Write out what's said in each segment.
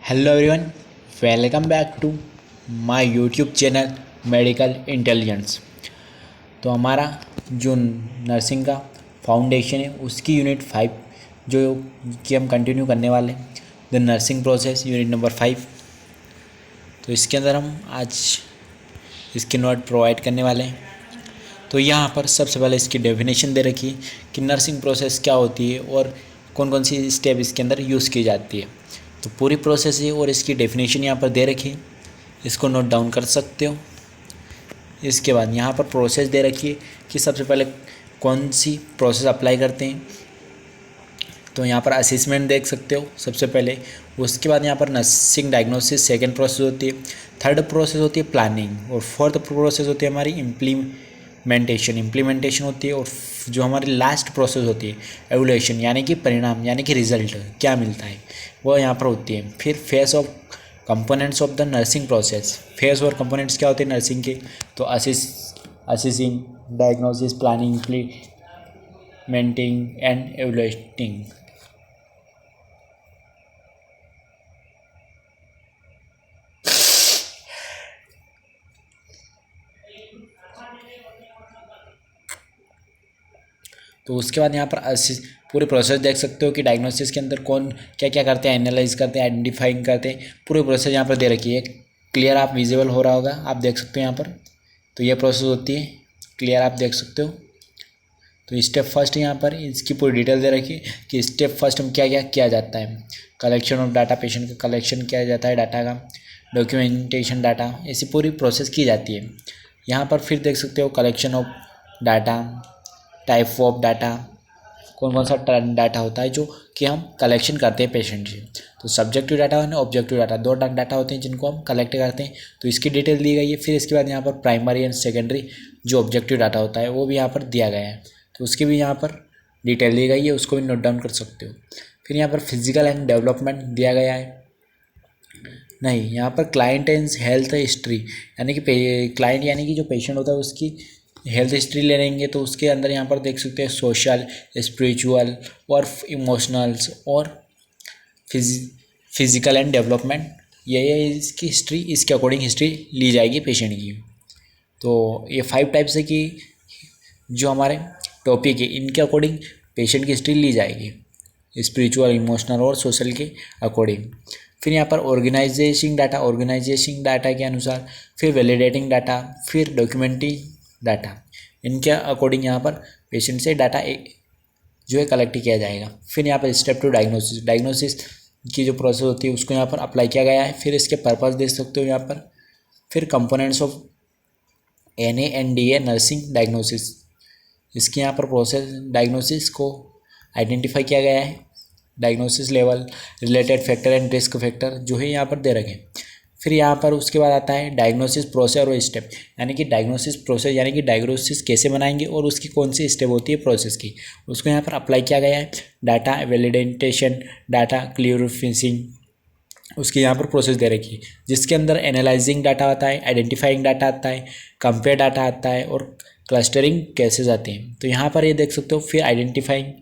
Hello everyone, welcome back to my YouTube channel medical intelligence. तो हमारा जो nursing का फाउंडेशन है उसकी यूनिट 5 जो कि हम कंटिन्यू करने वाले हैं, the nursing process unit number 5। तो इसके अंदर हम आज इसके नोट प्रोवाइड करने वाले हैं। तो यहाँ पर सबसे पहले इसकी डेफिनेशन दे रखी है कि नर्सिंग प्रोसेस क्या होती है और कौन कौन सी स्टेप इसके अंदर यूज़ की जाती है। तो पूरी प्रोसेस है और इसकी डेफिनेशन यहाँ पर दे रखी है, इसको नोट डाउन कर सकते हो। इसके बाद यहाँ पर प्रोसेस दे रखी है कि सबसे पहले कौन सी प्रोसेस अप्लाई करते हैं। तो यहाँ पर असेसमेंट देख सकते हो सबसे पहले। उसके बाद यहाँ पर नर्सिंग डायग्नोसिस सेकेंड प्रोसेस होती है। थर्ड प्रोसेस होती है प्लानिंग और फोर्थ प्रोसेस होती है हमारी इम्प्लीमेंटेशन होती है। और जो हमारी लास्ट प्रोसेस होती है एवोल्यूशन, यानी कि परिणाम यानी कि रिजल्ट क्या मिलता है, वो यहाँ पर होती है। फिर phase of components of the nursing process. Phase और कंपोनेंट्स क्या होते हैं नर्सिंग के, तो assessing, diagnosis, planning, implementing and evaluating. तो उसके बाद यहाँ पर पूरे प्रोसेस देख सकते हो कि डायग्नोसिस के अंदर कौन क्या क्या करते हैं, एनालाइज करते हैं, आइडेंटिफाइंग करते हैं। पूरी प्रोसेस यहाँ पर दे रखी है। क्लियर आप विजिबल हो रहा होगा, आप देख सकते हो यहाँ पर। तो ये प्रोसेस होती है, क्लियर आप देख सकते हो। तो स्टेप फर्स्ट यहाँ पर इसकी पूरी डिटेल दे रखी है कि स्टेप फर्स्ट में क्या क्या किया जाता है। कलेक्शन ऑफ डाटा, पेशेंट का कलेक्शन किया जाता है डाटा का, डॉक्यूमेंटेशन डाटा, ऐसी पूरी प्रोसेस की जाती है। यहाँ पर फिर देख सकते हो collection of data, type of data, कौन कौन सा डाटा होता है जो कि हम कलेक्शन करते हैं पेशेंट से। तो सब्जेक्टिव डाटा और ऑब्जेक्टिव डाटा, दो डाटा होते हैं जिनको हम कलेक्ट करते हैं। तो इसकी डिटेल दी गई है। फिर इसके बाद यहाँ पर प्राइमरी एंड सेकेंडरी जो ऑब्जेक्टिव डाटा होता है वो भी यहाँ पर दिया गया है। तो उसकी भी यहाँ पर डिटेल दी गई है, उसको भी नोट डाउन कर सकते हो। फिर यहाँ पर फिजिकल एंड डेवलपमेंट दिया गया है। नहीं, यहाँ पर क्लाइंट एंड हेल्थ हिस्ट्री, यानी कि क्लाइंट यानी कि जो पेशेंट होता है उसकी हेल्थ हिस्ट्री ले लेंगे। तो उसके अंदर यहाँ पर देख सकते हैं सोशल, स्पिरिचुअल और इमोशनल्स और फिजिकल एंड डेवलपमेंट, ये इसकी हिस्ट्री, इसके अकॉर्डिंग हिस्ट्री ली जाएगी पेशेंट की। तो ये 5 टाइप्स है कि जो हमारे टॉपिक है इनके अकॉर्डिंग पेशेंट की हिस्ट्री ली जाएगी, स्पिरिचुअल, इमोशनल और सोशल के अकॉर्डिंग। फिर यहाँ पर ऑर्गेनाइजेशन डाटा के अनुसार, फिर वैलिडेटिंग डाटा, फिर डॉक्यूमेंटिंग डाटा, इनके अकॉर्डिंग यहाँ पर पेशेंट से डाटा जो है कलेक्ट किया जाएगा। फिर यहाँ पर स्टेप टू डायग्नोसिस की जो प्रोसेस होती है उसको यहाँ पर अप्लाई किया गया है। फिर इसके पर्पस देख सकते हो यहाँ पर। फिर components of NANDA nursing diagnosis, इसके यहाँ पर प्रोसेस डायग्नोसिस को आइडेंटिफाई किया गया है। Diagnosis level, related factor and risk factor जो है यहाँ पर दे रखे हैं। फिर यहाँ पर उसके बाद आता है डायग्नोसिस प्रोसेस और स्टेप, यानी कि डायग्नोसिस प्रोसेस यानी कि डायग्नोसिस कैसे बनाएंगे और उसकी कौन सी स्टेप होती है प्रोसेस की, उसको यहाँ पर अप्लाई किया गया है। डाटा वैलिडेशन, डाटा क्लियरिफिकेशन, उसकी यहाँ पर प्रोसेस दे रखी है, जिसके अंदर एनालाइजिंग डाटा आता है, आइडेंटिफाइंग डाटा आता है, कंपेयर डाटा आता है और क्लस्टरिंग केसेस आते हैं। तो यहाँ पर ये देख सकते हो। फिर आइडेंटिफाइंग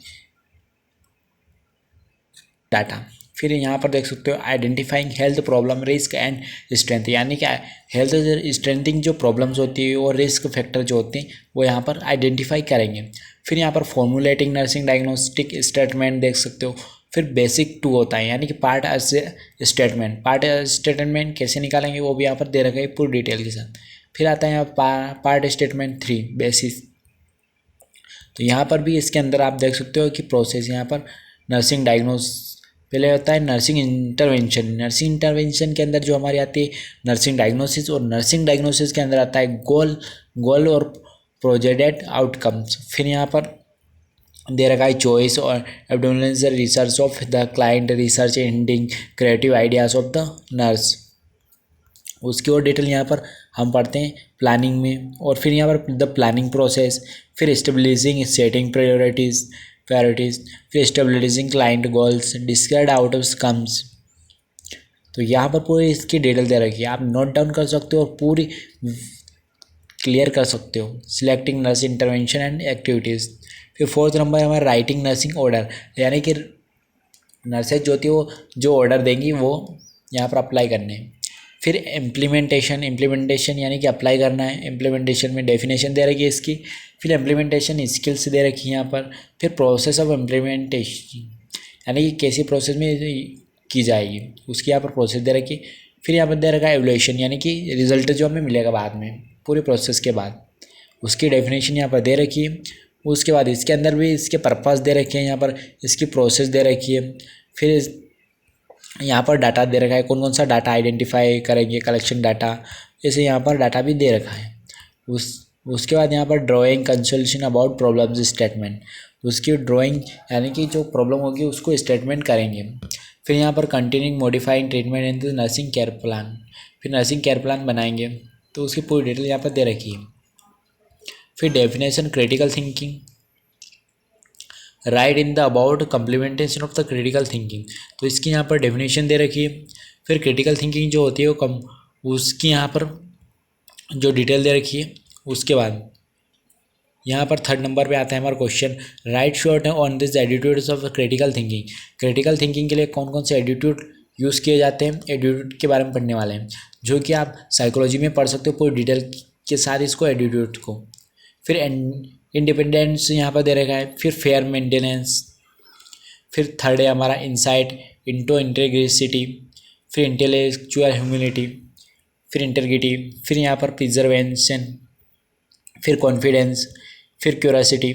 डाटा, फिर यहाँ पर देख सकते हो identifying health problem, risk and strength, यानी कि हेल्थ स्ट्रेंथिंग जो प्रॉब्लम्स होती है और रिस्क फैक्टर जो होते हैं वो यहाँ पर आइडेंटिफाई करेंगे। फिर यहाँ पर फॉर्मुलेटिंग नर्सिंग डायग्नोस्टिक स्टेटमेंट देख सकते हो। फिर बेसिक 2 होता है, यानी कि पार्ट स्टेटमेंट कैसे निकालेंगे वो भी यहाँ पर दे रखा है पूरी डिटेल के साथ। फिर आता है यहाँ पार्ट स्टेटमेंट 3 बेसिस। तो यहाँ पर भी इसके अंदर आप देख सकते हो कि प्रोसेस यहाँ पर नर्सिंग डायग्नोस पहले होता है नर्सिंग इंटरवेंशन के अंदर जो हमारी आती है नर्सिंग डायग्नोसिस, और नर्सिंग डायग्नोसिस के अंदर आता है गोल और प्रोजेक्टेड आउटकम्स। फिर यहाँ पर दे रखा है चॉइस और abdominal research of the client, research ending creative ideas of the nurse, उसकी और डिटेल यहाँ पर हम पढ़ते हैं प्लानिंग में। और फिर यहाँ पर द प्लानिंग प्रोसेस, फिर स्टेबलाइजिंग सेटिंग प्रायोरिटीज़, फिर stabilising client goals, describe outcomes. तो यहाँ पर पूरी इसकी डिटेल दे रखी है, आप नोट डाउन कर सकते हो और पूरी क्लियर कर सकते हो। Selecting nurse intervention and activities. फिर 4th नंबर है हमारा राइटिंग नर्सिंग ऑर्डर, यानी कि नर्सेज जो होती है वो जो ऑर्डर देंगी वो यहाँ पर अप्लाई करने हैं। फिर इम्प्लीमेंटेशन यानी कि अप्लाई करना है। इम्प्लीमेंटेशन में डेफिनेशन दे रखी है इसकी। फिर इम्प्लीमेंटेशन स्किल्स दे रखी है यहाँ पर। फिर प्रोसेस ऑफ इम्प्लीमेंटेशन यानी कि कैसी प्रोसेस में की जाएगी उसकी यहाँ पर प्रोसेस दे रखी। फिर यहाँ पर दे रखा है एवल्यूशन यानी कि रिजल्ट जो हमें मिलेगा बाद में पूरे प्रोसेस के बाद, उसकी डेफिनेशन यहाँ पर दे रखी है। उसके बाद इसके अंदर भी इसके पर्पस दे रखे हैं, यहाँ पर इसकी प्रोसेस दे रखी है। फिर यहाँ पर डाटा दे रखा है, कौन कौन सा डाटा आइडेंटिफाई करेंगे, कलेक्शन डाटा, जैसे यहाँ पर डाटा भी दे रखा है। उसके बाद यहाँ पर drawing consultation about problems statement, उसकी ड्राइंग यानी कि जो प्रॉब्लम होगी उसको स्टेटमेंट करेंगे। फिर यहाँ पर continuing modifying treatment in the nursing care plan, फिर नर्सिंग केयर प्लान बनाएंगे, तो उसकी पूरी डिटेल यहाँ पर दे रखी है। फिर definition critical thinking, right in the about complementation of the critical thinking, तो इसकी यहाँ पर डेफिनेशन दे रखी है। फिर क्रिटिकल थिंकिंग जो होती है वो उसकी यहाँ पर जो डिटेल दे रखी है। उसके बाद यहाँ पर 3rd नंबर पे आता है हमारा question, right short on this attitudes of critical thinking. Critical thinking के लिए कौन कौन से एटीट्यूड यूज़ किए जाते हैं, एटीट्यूड के बारे में पढ़ने वाले हैं, जो कि आप साइकोलॉजी में पढ़ सकते हो पूरी डिटेल के साथ इसको, एटीट्यूड को। फिर इंडिपेंडेंस यहाँ पर दे रखा है। फिर फेयर मेंटेनेंस। फिर 3rd है हमारा इंसाइट इंटो इंटेग्रिसिटी। फिर इंटेलेक्चुअल ह्यूमिलिटी। फिर इंटेग्रिटी। फिर यहाँ पर प्रिजर्वेशन। फिर कॉन्फिडेंस। फिर क्यूरियोसिटी।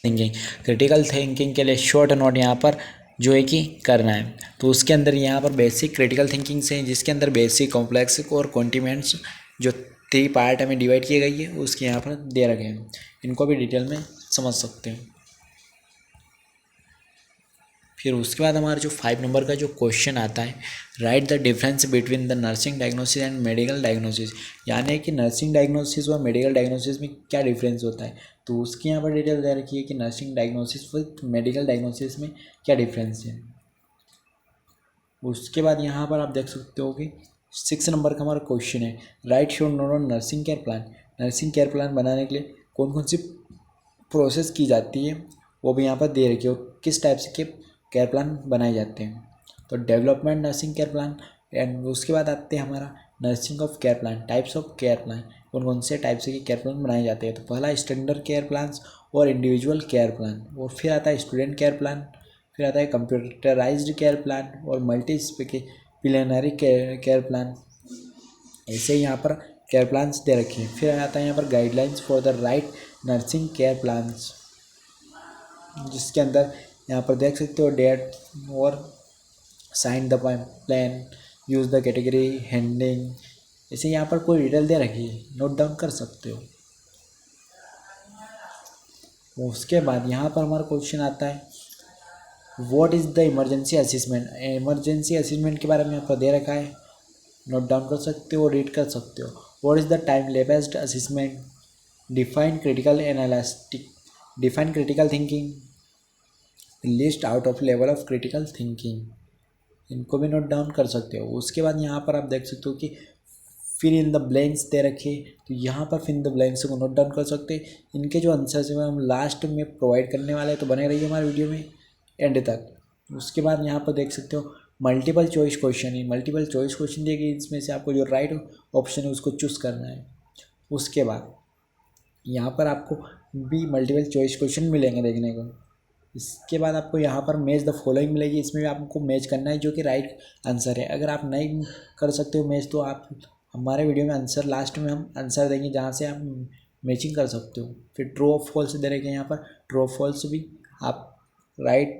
थिंकिंग, क्रिटिकल थिंकिंग के लिए शॉर्ट नोट यहाँ पर जो है कि करना है, तो उसके अंदर यहाँ पर बेसिक क्रिटिकल थिंकिंग से, जिसके अंदर बेसिक, कॉम्प्लेक्स और कॉन्टिनेंट्स जो 3 पार्ट में डिवाइड किए गई है उसके यहाँ पर दे रखे हैं, इनको भी डिटेल में समझ सकते हैं। फिर उसके बाद हमारा जो 5 नंबर का जो क्वेश्चन आता है, right the difference between the nursing diagnosis and medical diagnosis, यानी कि नर्सिंग डायग्नोसिस और मेडिकल डायग्नोसिस में क्या डिफरेंस होता है, तो उसकी यहाँ पर डिटेल दे रखी है कि nursing diagnosis with medical diagnosis में क्या डिफरेंस है। उसके बाद यहाँ पर आप देख सकते हो कि 6 नंबर का हमारा क्वेश्चन है, right short note on nursing care plan. Nursing care plan बनाने के लिए कौन कौन सी प्रोसेस की जाती है वो भी यहाँ पर दे रखी है, और किस टाइप से के केयर प्लान बनाए जाते हैं। तो development nursing care plan, and उसके बाद आते हैं हमारा nursing of care plan, types of care plan, कौन कौन से टाइप से केयर प्लान बनाए जाते हैं। तो पहला स्टैंडर्ड केयर प्लान और इंडिविजुअल केयर प्लान, और फिर आता है स्टूडेंट केयर प्लान, फिर आता है कंप्यूटराइज्ड केयर प्लान और मल्टी प्लानरी केयर प्लान। ऐसे ही यहाँ पर केयर प्लान्स दे रखे हैं। फिर आता है यहाँ पर guidelines for the right nursing care plans, जिसके अंदर यहाँ पर देख सकते हो डेट और sign the plan, use the category, handling, ऐसे यहाँ पर कोई डिटेल दे रखी है, नोट डाउन कर सकते हो। उसके बाद यहाँ पर हमारा क्वेश्चन आता है, what is the emergency assessment. Emergency assessment के बारे में यहाँ पर दे रखा है, नोट डाउन कर सकते हो, रीड कर सकते हो। What is the time lapsed assessment, define critical analytic, define critical thinking, list out of level of critical thinking, इनको भी नोट डाउन कर सकते हो। उसके बाद यहाँ पर आप देख सकते हो कि फिर इन द ब्लैंक्स दे रखे, तो यहाँ पर फिर इन द ब्लैंक्स को नोट डाउन कर सकते हैं। इनके जो आंसर्स हैं हम लास्ट में प्रोवाइड करने वाले हैं, तो बने रहिए हमारे वीडियो में एंड तक। उसके बाद यहाँ पर देख सकते हो मल्टीपल चॉइस क्वेश्चन है, मल्टीपल चॉइस क्वेश्चन देगी, इसमें से आपको जो राइट ऑप्शन है उसको चूज़ करना है। उसके बाद यहाँ पर आपको भी मल्टीपल चॉइस क्वेश्चन मिलेंगे देखने को। इसके बाद आपको यहाँ पर मैच द फॉलोइंग मिलेगी, इसमें भी आपको मैच करना है जो कि राइट आंसर है। अगर आप नहीं कर सकते हो मैच, तो आप हमारे वीडियो में आंसर लास्ट में हम आंसर देंगे जहाँ से आप मैचिंग कर सकते हो। फिर ट्रू ऑफ फॉल्स दे रखे हैं, यहाँ पर ट्रू ऑफ फॉल्स भी आप राइट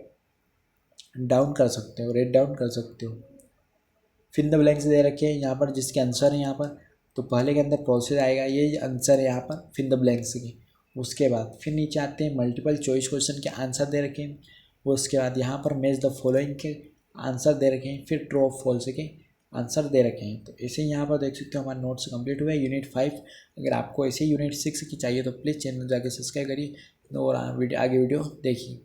डाउन कर सकते हो, रेट डाउन कर सकते हो। फिर द ब्लैंक्स दे रखे हैं यहाँ पर, जिसके आंसर है यहाँ पर, तो पहले के अंदर प्रोसेस आएगा, ये आंसर है यहाँ पर फिर द ब्लैंक्स के। उसके बाद फिर नीचे आते हैं मल्टीपल चॉइस क्वेश्चन के आंसर दे रखे हैं। उसके बाद यहाँ पर मैच द फॉलोइंग के आंसर दे रखे हैं, फिर ट्रू ऑफ फॉल्स के आंसर दे रखे हैं। तो ऐसे ही यहाँ पर देख सकते हो हमारे नोट्स कंप्लीट हुए यूनिट 5। अगर आपको ऐसे यूनिट 6 की चाहिए तो प्लीज़ चैनल जाके सब्सक्राइब करिए और आगे वीडियो देखिए।